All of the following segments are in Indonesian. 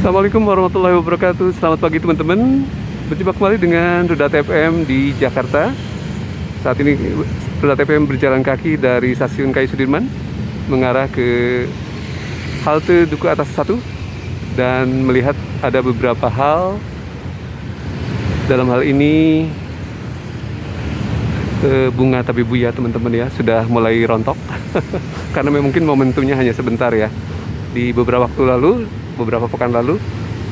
Assalamualaikum warahmatullahi wabarakatuh. Selamat pagi teman-teman. Berjumpa kembali dengan Rudat FM di Jakarta. Saat ini Rudat FM berjalan kaki dari stasiun KAI Sudirman mengarah ke halte Duku Atas 1 dan melihat ada beberapa hal. Dalam hal ini bunga tabebuya teman-teman ya sudah mulai rontok karena mungkin momentumnya hanya sebentar ya. Di beberapa waktu lalu, beberapa pekan lalu,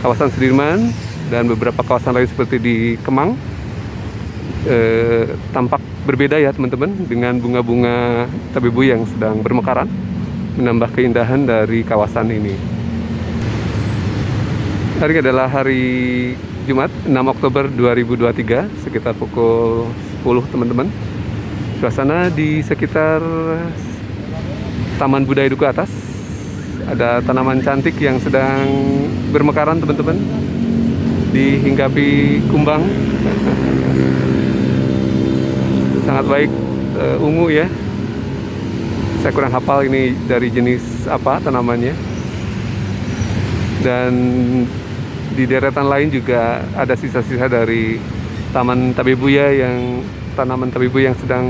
kawasan Sudirman dan beberapa kawasan lain seperti di Kemang tampak berbeda ya teman-teman, dengan bunga-bunga tabebuya yang sedang bermekaran, menambah keindahan dari kawasan ini. Hari ini adalah hari Jumat 6 Oktober 2023 sekitar pukul 10 teman-teman. Suasana di sekitar Taman Budaya Duku Atas, ada tanaman cantik yang sedang bermekaran teman-teman, dihinggapi kumbang. Sangat baik, ungu ya. Saya kurang hafal ini dari jenis apa tanamannya. Dan di deretan lain juga ada sisa-sisa dari taman tabebuya, yang tanaman tabebuya yang sedang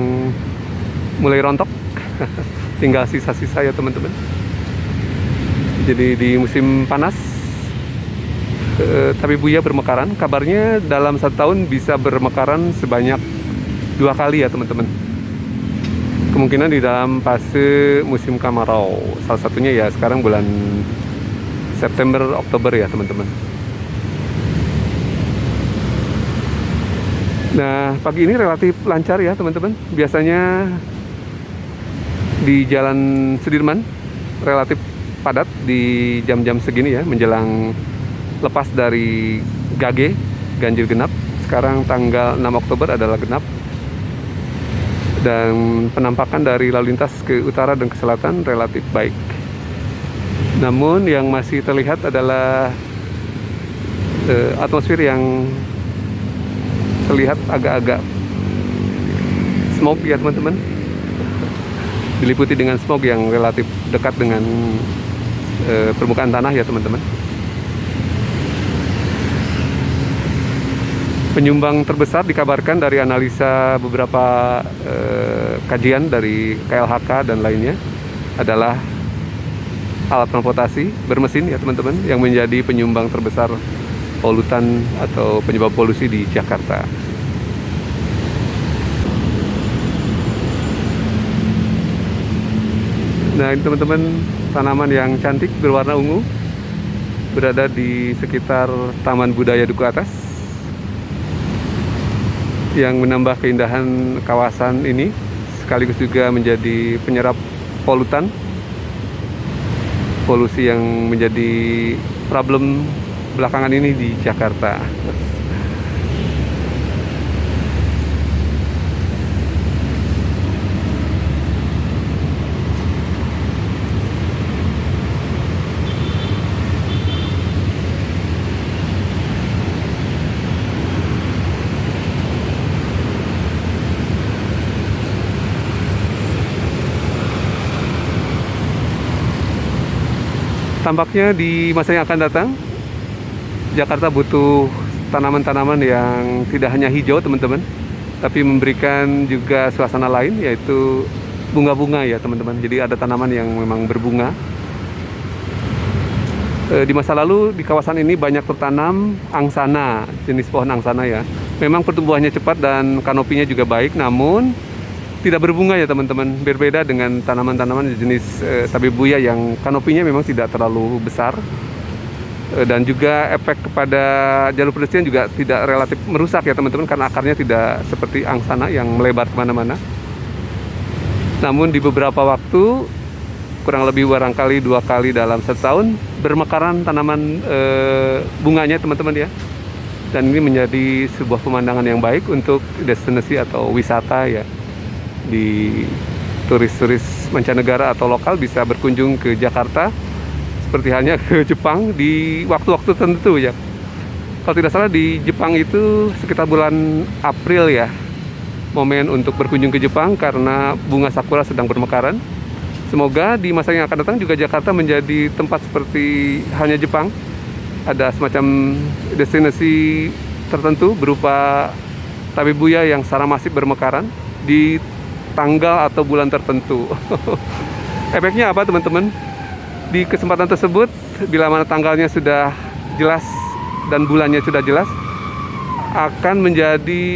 mulai rontok. Tinggal sisa-sisa ya teman-teman. Jadi di musim panas tabebuya bermekaran. Kabarnya dalam 1 tahun bisa bermekaran sebanyak 2 kali ya teman-teman. Kemungkinan di dalam fase musim kemarau. Salah satunya ya sekarang bulan September, Oktober ya teman-teman. Nah, pagi ini relatif lancar ya teman-teman. Biasanya di Jalan Sudirman relatif padat di jam-jam segini ya, menjelang lepas dari GAG, ganjil genap. Sekarang tanggal 6 Oktober adalah genap. Dan penampakan dari lalu lintas ke utara dan ke selatan relatif baik. Namun yang masih terlihat adalah atmosfer yang terlihat agak-agak smog ya teman-teman. Diliputi dengan smog yang relatif dekat dengan permukaan tanah ya teman-teman. Penyumbang terbesar dikabarkan dari analisa beberapa kajian dari KLHK dan lainnya adalah alat transportasi bermesin ya teman-teman, yang menjadi penyumbang terbesar polutan atau penyebab polusi di Jakarta. Nah ini teman-teman, tanaman yang cantik berwarna ungu berada di sekitar Taman Budaya Duku Atas, yang menambah keindahan kawasan ini, sekaligus juga menjadi penyerap polusi yang menjadi problem belakangan ini di Jakarta. Tampaknya di masa yang akan datang, Jakarta butuh tanaman-tanaman yang tidak hanya hijau teman-teman, tapi memberikan juga suasana lain, yaitu bunga-bunga ya teman-teman. Jadi ada tanaman yang memang berbunga. Di masa lalu di kawasan ini banyak tertanam angsana, jenis pohon angsana ya. Memang pertumbuhannya cepat dan kanopinya juga baik, namun tidak berbunga ya teman-teman. Berbeda dengan tanaman-tanaman jenis tabebuya yang kanopinya memang tidak terlalu besar. Dan juga efek kepada jalur pedestrian juga tidak relatif merusak ya teman-teman, karena akarnya tidak seperti angsana yang melebar kemana-mana. Namun di beberapa waktu, kurang lebih barangkali 2 kali dalam 1 tahun, bermekaran tanaman bunganya teman-teman ya. Dan ini menjadi sebuah pemandangan yang baik untuk destinasi atau wisata ya. Di turis-turis mancanegara atau lokal bisa berkunjung ke Jakarta, seperti halnya ke Jepang di waktu-waktu tertentu ya. Kalau tidak salah di Jepang itu sekitar bulan April ya, momen untuk berkunjung ke Jepang karena bunga sakura sedang bermekaran. Semoga di masa yang akan datang juga Jakarta menjadi tempat seperti halnya Jepang, ada semacam destinasi tertentu berupa tabebuya yang secara masif bermekaran di tanggal atau bulan tertentu. Efeknya apa teman-teman? Di kesempatan tersebut, bila mana tanggalnya sudah jelas dan bulannya sudah jelas, akan menjadi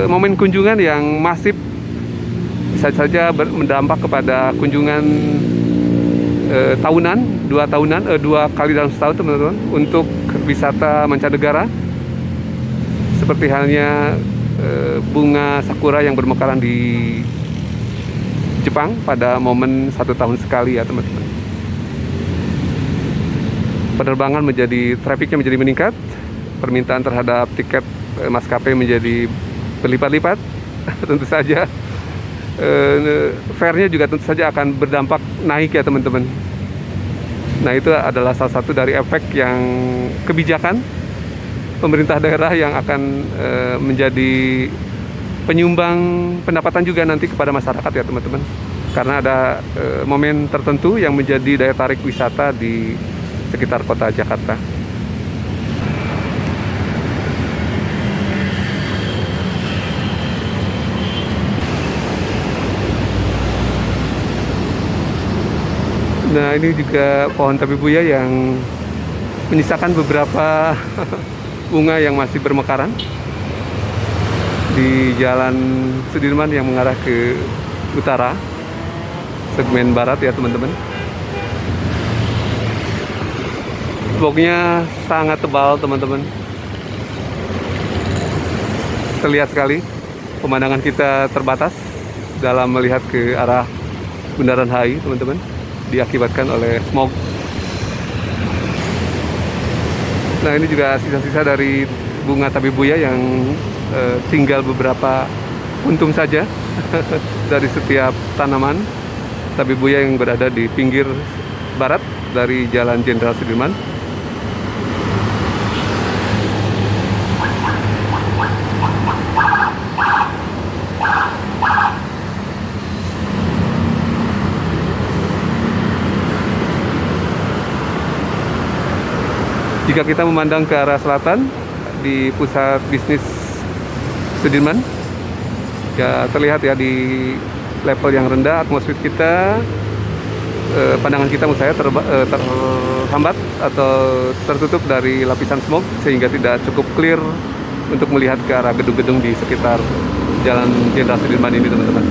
momen kunjungan yang masif, bisa saja berdampak kepada kunjungan tahunan, 2 kali dalam setahun teman-teman, untuk wisata mancanegara, seperti halnya bunga sakura yang bermekaran di Jepang pada momen 1 tahun sekali ya teman-teman. Penerbangan trafiknya menjadi meningkat, permintaan terhadap tiket maskapai menjadi berlipat-lipat, tentu saja fare-nya juga tentu saja akan berdampak naik ya teman-teman. Nah, itu adalah salah satu dari efek yang kebijakan pemerintah daerah yang akan menjadi penyumbang pendapatan juga nanti kepada masyarakat ya teman-teman, karena ada momen tertentu yang menjadi daya tarik wisata di sekitar kota Jakarta. Nah, ini juga pohon tabebuya yang menyisakan beberapa bunga yang masih bermekaran di Jalan Sudirman yang mengarah ke utara, segmen barat ya teman-teman. Fognya sangat tebal teman-teman. Terlihat sekali pemandangan kita terbatas dalam melihat ke arah Bundaran HI teman-teman, diakibatkan oleh smog. Nah, ini juga sisa-sisa dari bunga tabebuya yang tinggal beberapa untung saja dari setiap tanaman tabebuya yang berada di pinggir barat dari Jalan Jenderal Sudirman. Jika kita memandang ke arah selatan di pusat bisnis Sudirman, ya terlihat ya di level yang rendah atmosfer kita, pandangan kita menurut saya terhambat atau tertutup dari lapisan smog, sehingga tidak cukup clear untuk melihat ke arah gedung-gedung di sekitar Jalan Jenderal Sudirman ini teman-teman.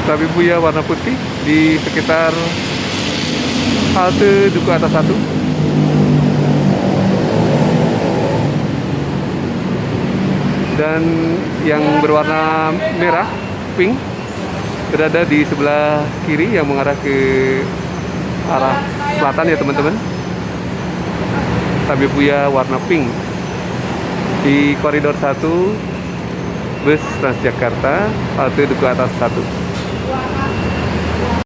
Tabebuya warna putih di sekitar halte Duku Atas 1. Dan yang berwarna merah, pink, berada di sebelah kiri yang mengarah ke arah selatan ya teman-teman. Tabebuya warna pink di koridor 1 bus Transjakarta halte Duku Atas 1.